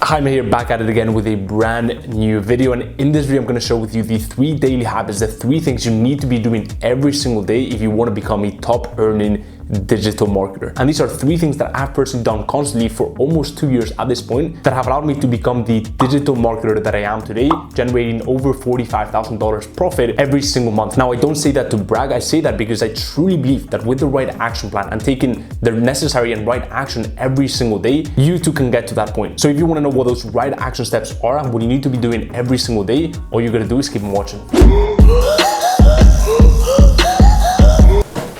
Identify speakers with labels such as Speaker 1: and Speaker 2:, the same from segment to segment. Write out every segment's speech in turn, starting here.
Speaker 1: Jaime here, back at it again with a brand new video, and in this video I'm going to share with you the 3 daily habits, the 3 things you need to be doing every single day if you want to become a top earning digital marketer. And these are 3 things that I've personally done constantly for almost 2 years at this point that have allowed me to become the digital marketer that I am today, generating over $45,000 profit every single month. Now, I don't say that to brag, I say that because I truly believe that with the right action plan and taking the necessary and right action every single day, you too can get to that point. So if you want to know what those right action steps are and what you need to be doing every single day, all you're going to do is keep on watching.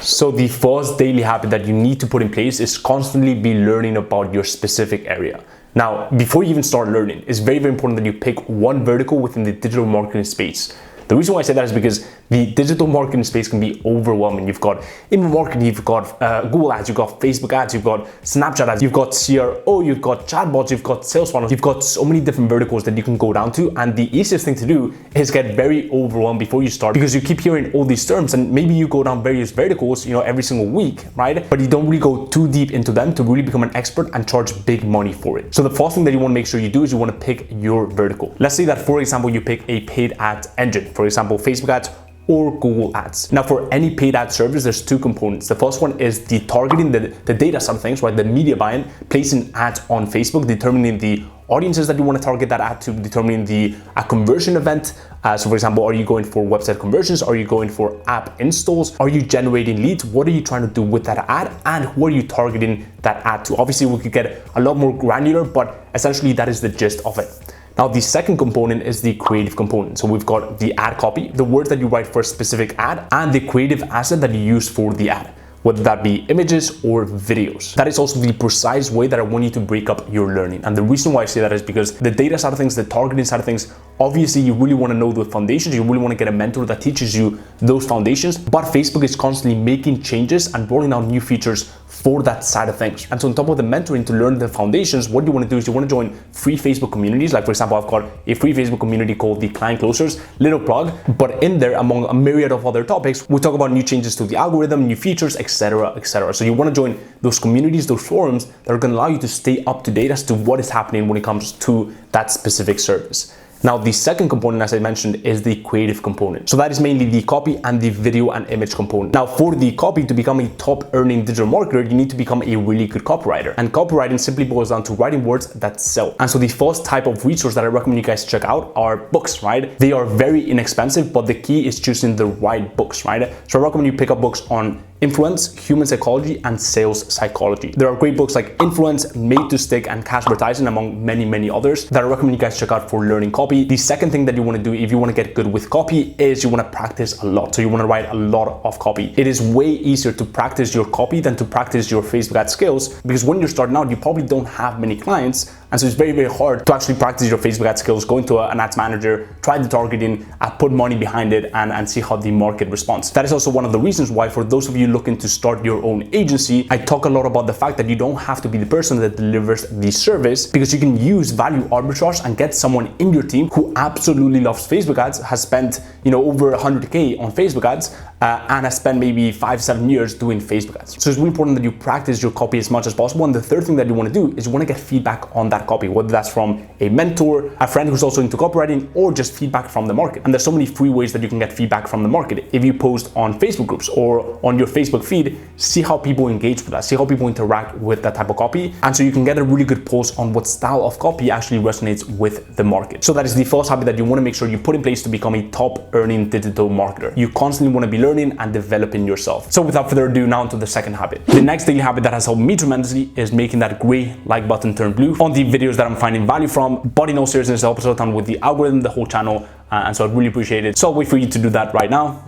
Speaker 1: So the first daily habit that you need to put in place is constantly be learning about your specific area. Now, before you even start learning, it's very, very important that you pick one vertical within the digital marketing space. The reason why I say that is because the digital marketing space can be overwhelming. You've got email marketing, you've got Google ads, you've got Facebook ads, you've got Snapchat ads, you've got CRO, you've got chatbots, you've got sales funnels, you've got so many different verticals that you can go down to. And the easiest thing to do is get very overwhelmed before you start, because you keep hearing all these terms and maybe you go down various verticals, every single week, right? But you don't really go too deep into them to really become an expert and charge big money for it. So the first thing that you want to make sure you do is you want to pick your vertical. Let's say that, for example, you pick a paid ad engine, for example, Facebook ads or Google ads. Now, for any paid ad service, there's 2 components. The first one is the targeting, the data side of things, right? The media buying, placing ads on Facebook, determining the audiences that you want to target that ad to, determining the conversion event. So for example, are you going for website conversions? Are you going for app installs? Are you generating leads? What are you trying to do with that ad? And who are you targeting that ad to? Obviously, we could get a lot more granular, but essentially that is the gist of it. Now, the second component is the creative component. So we've got the ad copy, the words that you write for a specific ad, and the creative asset that you use for the ad, whether that be images or videos. That is also the precise way that I want you to break up your learning. And the reason why I say that is because the data side of things, the targeting side of things, obviously you really want to know the foundations. You really want to get a mentor that teaches you those foundations. But Facebook is constantly making changes and rolling out new features for that side of things. And so on top of the mentoring to learn the foundations, what you want to do is you want to join free Facebook communities. Like, for example, I've got a free Facebook community called the Client Closers, little plug, but in there, among a myriad of other topics, we talk about new changes to the algorithm, new features, etc., etc. So you want to join those communities, those forums that are going to allow you to stay up to date as to what is happening when it comes to that specific service. Now, the second component, as I mentioned, is the creative component. So that is mainly the copy and the video and image component. Now, for the copy to become a top earning digital marketer, you need to become a really good copywriter. And copywriting simply boils down to writing words that sell. And so the first type of resource that I recommend you guys check out are books, right? They are very inexpensive, but the key is choosing the right books, right? So I recommend you pick up books on influence, human psychology, and sales psychology. There are great books like Influence, Made to Stick, and Cash Advertising, among many, many others that I recommend you guys check out for learning copy. The second thing that you want to do if you want to get good with copy is you want to practice a lot. So you want to write a lot of copy. It is way easier to practice your copy than to practice your Facebook ad skills, because when you're starting out, you probably don't have many clients. And so it's very, very hard to actually practice your Facebook ad skills, go into an ads manager, try the targeting, put money behind it, and see how the market responds. That is also one of the reasons why, for those of you looking to start your own agency, I talk a lot about the fact that you don't have to be the person that delivers the service, because you can use value arbitrage and get someone in your team who absolutely loves Facebook ads, has spent over 100K on Facebook ads, and has spent maybe 5-7 years doing Facebook ads. So it's really important that you practice your copy as much as possible. And the third thing that you want to do is you want to get feedback on that copy, whether that's from a mentor, a friend who's also into copywriting, or just feedback from the market. And there's so many free ways that you can get feedback from the market. If you post on Facebook groups or on your Facebook feed, see how people engage with that, see how people interact with that type of copy. And so you can get a really good pulse on what style of copy actually resonates with the market. So that is the first habit that you want to make sure you put in place to become a top earning digital marketer. You constantly want to be learning and developing yourself. So without further ado, now to the second habit. The next daily habit that has helped me tremendously is making that gray like button turn blue on the videos that I'm finding value from. But in all seriousness, it helps a ton with the algorithm, the whole channel, and so I really appreciate it. So I'll wait for you to do that right now.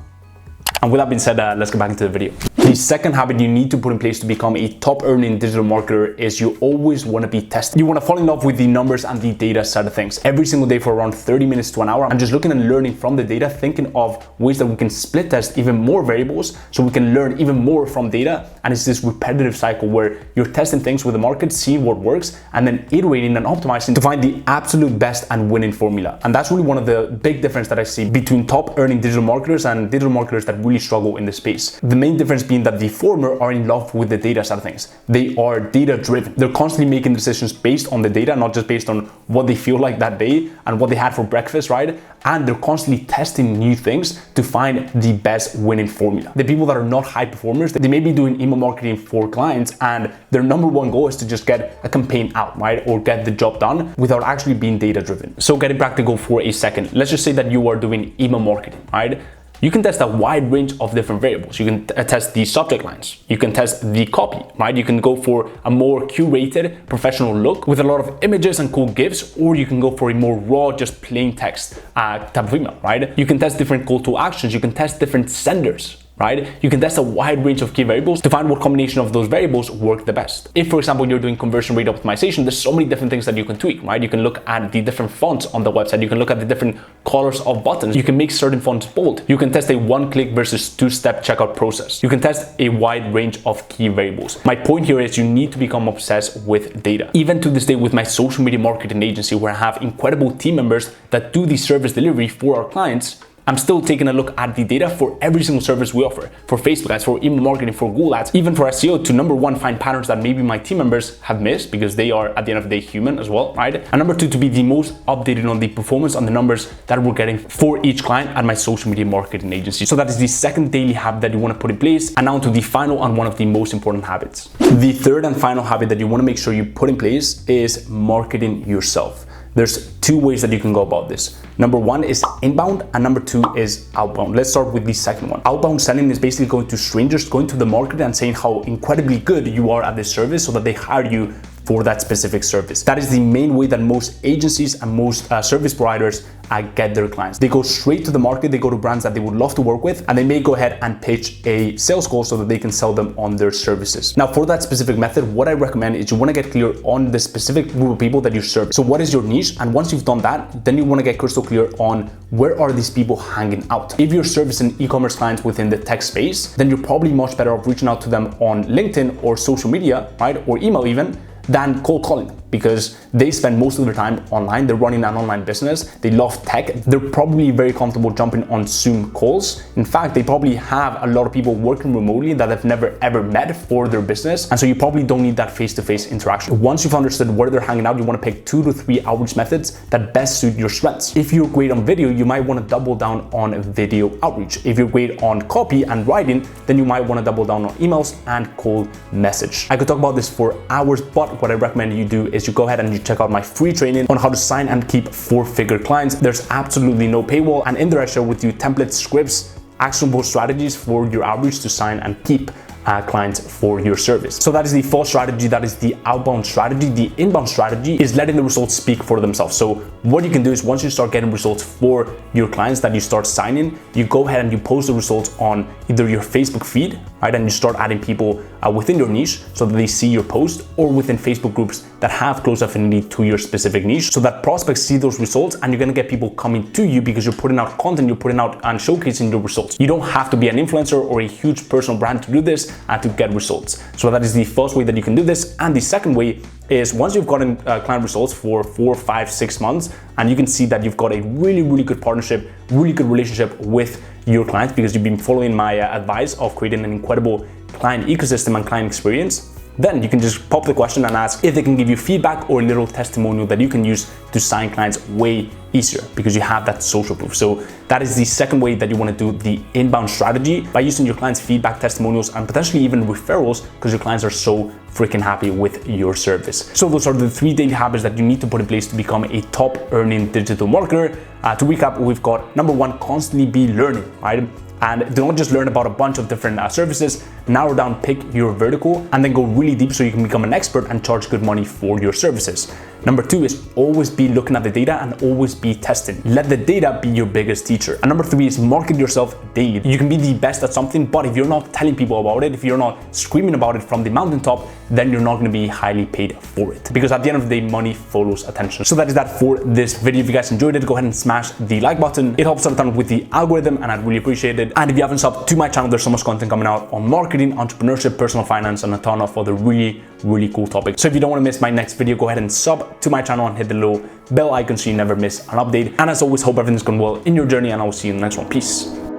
Speaker 1: And with that being said, let's get back into the video. The second habit you need to put in place to become a top earning digital marketer is you always want to be testing. You want to fall in love with the numbers and the data side of things every single day for around 30 minutes to an hour. I'm just looking and learning from the data, thinking of ways that we can split test even more variables so we can learn even more from data And it's this repetitive cycle where you're testing things with the market, seeing what works, and then iterating and optimizing to find the absolute best and winning formula. And that's really one of the big difference that I see between top earning digital marketers and digital marketers that really struggle in the space. The main difference being that the former are in love with the data side of things. They are data driven. They're constantly making decisions based on the data, not just based on what they feel like that day and what they had for breakfast, right? And they're constantly testing new things to find the best winning formula. The people that are not high performers, they may be doing email marketing for clients and their number one goal is to just get a campaign out, right? Or get the job done without actually being data driven. So getting practical for a second, let's just say that you are doing email marketing, right? You can test a wide range of different variables. You can test the subject lines. You can test the copy, right? You can go for a more curated professional look with a lot of images and cool GIFs, or you can go for a more raw, just plain text type of email, right? You can test different call to actions. You can test different senders, right? You can test a wide range of key variables to find what combination of those variables work the best. If, for example, you're doing conversion rate optimization, there's so many different things that you can tweak, right? You can look at the different fonts on the website. You can look at the different colors of buttons. You can make certain fonts bold. You can test a one-click versus two-step checkout process. You can test a wide range of key variables. My point here is you need to become obsessed with data. Even to this day with my social media marketing agency, where I have incredible team members that do the service delivery for our clients, I'm still taking a look at the data for every single service we offer, for Facebook ads, for email marketing, for Google ads, even for SEO, to number one, find patterns that maybe my team members have missed because they are at the end of the day human as well, right? And number two, to be the most updated on the performance on the numbers that we're getting for each client at my social media marketing agency. So that is the second daily habit that you want to put in place. And now to the final and one of the most important habits. The third and final habit that you want to make sure you put in place is marketing yourself. There's two ways that you can go about this. Number one is inbound and number two is outbound. Let's start with the second one. Outbound selling is basically going to strangers, going to the market and saying how incredibly good you are at this service so that they hire you for that specific service. That is the main way that most agencies and most service providers get their clients. They go straight to the market, they go to brands that they would love to work with, and they may go ahead and pitch a sales call so that they can sell them on their services. Now, for that specific method, what I recommend is you want to get clear on the specific group of people that you serve. So what is your niche? And once you've done that, then you want to get crystal clear on where are these people hanging out. If you're servicing e-commerce clients within the tech space, then you're probably much better off reaching out to them on LinkedIn or social media, right? Or email even, than cold calling, because they spend most of their time online. They're running an online business. They love tech. They're probably very comfortable jumping on Zoom calls. In fact, they probably have a lot of people working remotely that they've never ever met for their business. And so you probably don't need that face-to-face interaction. Once you've understood where they're hanging out, you want to pick 2 to 3 outreach methods that best suit your strengths. If you're great on video, you might want to double down on video outreach. If you're great on copy and writing, then you might want to double down on emails and cold message. I could talk about this for hours, but what I recommend you do is you go ahead and you check out my free training on how to sign and keep 4-figure clients. There's absolutely no paywall, and in there I share with you templates, scripts, actionable strategies for your outreach to sign and keep clients for your service. So that is the first strategy. That is the outbound strategy. The inbound strategy is letting the results speak for themselves. So what you can do is once you start getting results for your clients that you start signing, you go ahead and you post the results on either your Facebook feed, right? And you start adding people within your niche so that they see your post, or within Facebook groups that have close affinity to your specific niche, so that prospects see those results and you're gonna get people coming to you because you're putting out content, you're putting out and showcasing your results. You don't have to be an influencer or a huge personal brand to do this and to get results. So that is the first way that you can do this. And the second way is once you've gotten client results for 4, 5, 6 months, and you can see that you've got a really, really good partnership, really good relationship with your clients because you've been following my advice of creating an incredible client ecosystem and client experience, then you can just pop the question and ask if they can give you feedback or a little testimonial that you can use to sign clients way easier because you have that social proof. So that is the second way that you want to do the inbound strategy, by using your clients' feedback, testimonials, and potentially even referrals because your clients are so freaking happy with your service. So those are the 3 daily habits that you need to put in place to become a top earning digital marketer. To recap, we've got number 1, constantly be learning, right? And do not just learn about a bunch of different services. Narrow down, pick your vertical, and then go really deep so you can become an expert and charge good money for your services. Number 2 is always be looking at the data and always be testing. Let the data be your biggest teacher. And number 3 is market yourself daily. You can be the best at something, but if you're not telling people about it, if you're not screaming about it from the mountaintop, then you're not going to be highly paid for it. Because at the end of the day, money follows attention. So that is that for this video. If you guys enjoyed it, go ahead and smash the like button. It helps out a ton with the algorithm and I'd really appreciate it. And if you haven't subbed to my channel, there's so much content coming out on marketing, entrepreneurship, personal finance, and a ton of other really cool topics. So if you don't want to miss my next video, go ahead and sub to my channel and hit the little bell icon so you never miss an update. And as always, hope everything's going well in your journey, and I will see you in the next one. Peace.